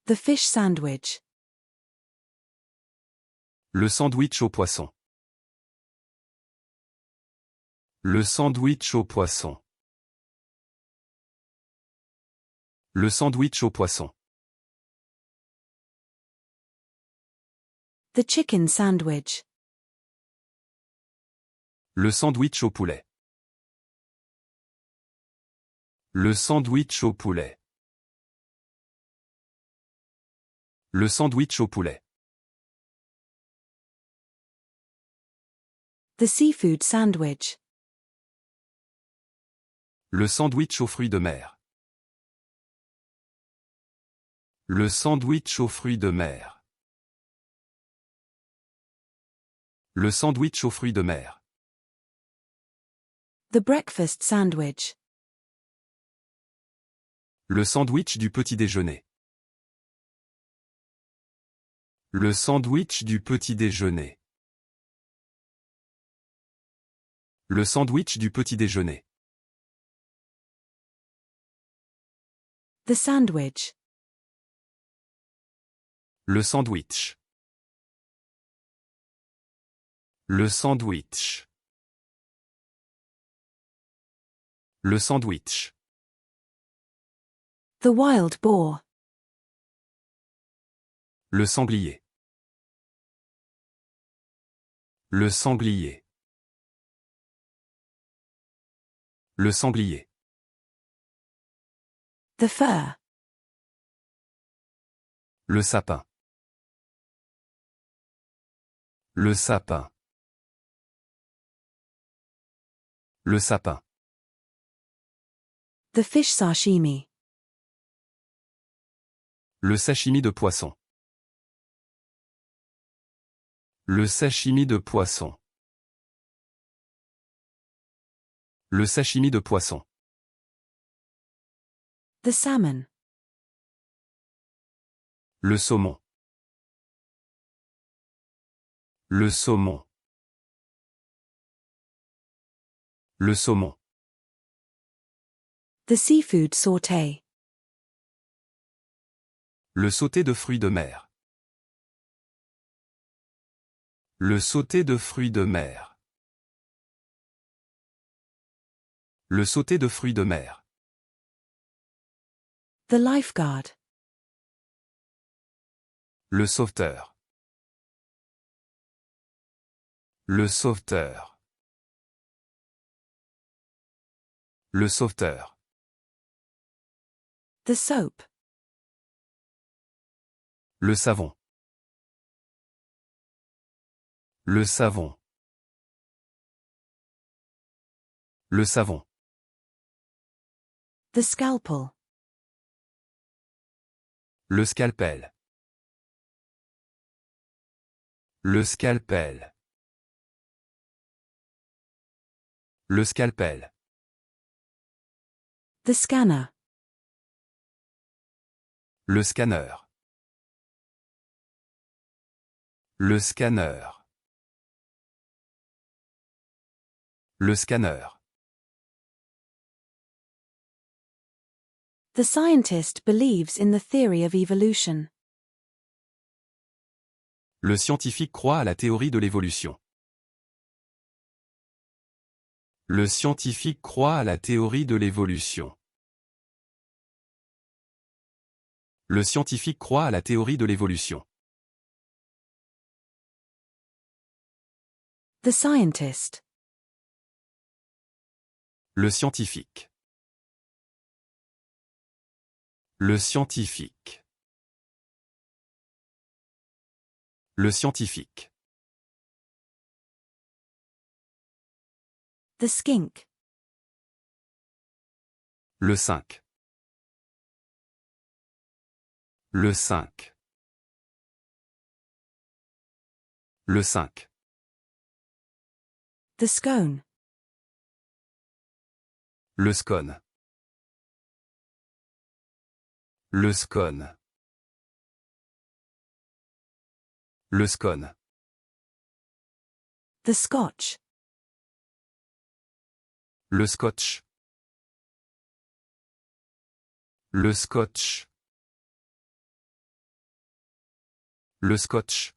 The fish sandwich. Le sandwich au poisson. Le sandwich au poisson. Le sandwich au poisson. The chicken sandwich. Le sandwich au poulet. Le sandwich au poulet. Le sandwich au poulet. The seafood sandwich. Le sandwich aux fruits de mer. Le sandwich aux fruits de mer. Le sandwich aux fruits de mer. The breakfast sandwich. Le sandwich du petit déjeuner. Le sandwich du petit déjeuner. Le sandwich du petit déjeuner. The sandwich. Le sandwich. Le sandwich. Le sandwich. The wild boar. Le sanglier. Le sanglier. Le sanglier. The fir. Le sapin. Le sapin. Le sapin. The fish sashimi. Le sashimi de poisson. Le sashimi de poisson. Le sashimi de poisson. The salmon. Le saumon. Le saumon. Le saumon. The seafood sauté. Le sauté de fruits de mer. Le sauté de fruits de mer. Le sauté de fruits de mer. The lifeguard. Le sauveteur. Le sauveteur. Le sauveteur. The soap. Le savon. Le savon. Le savon. The scalpel. Le scalpel. Le scalpel. Le scalpel. The scanner. Le scanner. Le scanner. Le scanner. The scientist believes in the theory of evolution. Le scientifique croit à la théorie de l'évolution. Le scientifique croit à la théorie de l'évolution. Le scientifique croit à la théorie de l'évolution. The scientist. Le scientifique. Le scientifique. Le scientifique. The skink. Le 5. Le 5. Le 5. The scone. Le scone. Le scone. Le scone. The scotch. Le scotch. Le scotch. Le scotch.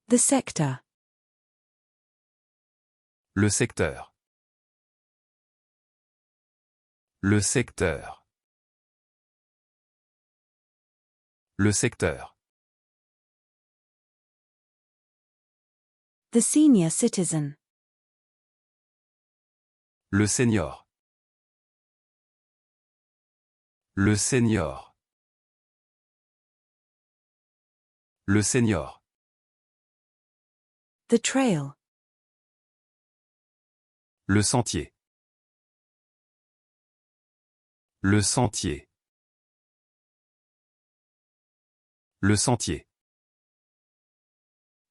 The sector. Le secteur. Le secteur. Le secteur. The senior citizen. Le senior. Le senior. Le senior. The trail. Le sentier. Le sentier. Le sentier.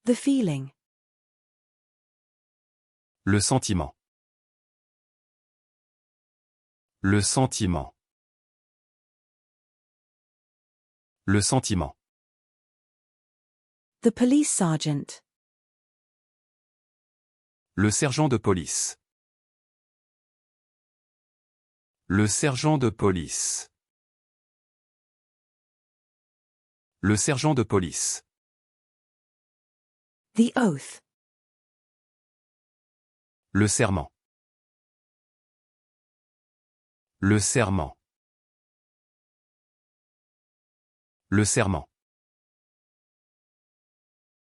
The feeling. Le sentiment. Le sentiment. Le sentiment. The police sergeant. Le sergent de police. Le sergent de police. Le sergent de police. The oath. Le serment. Le serment. Le serment.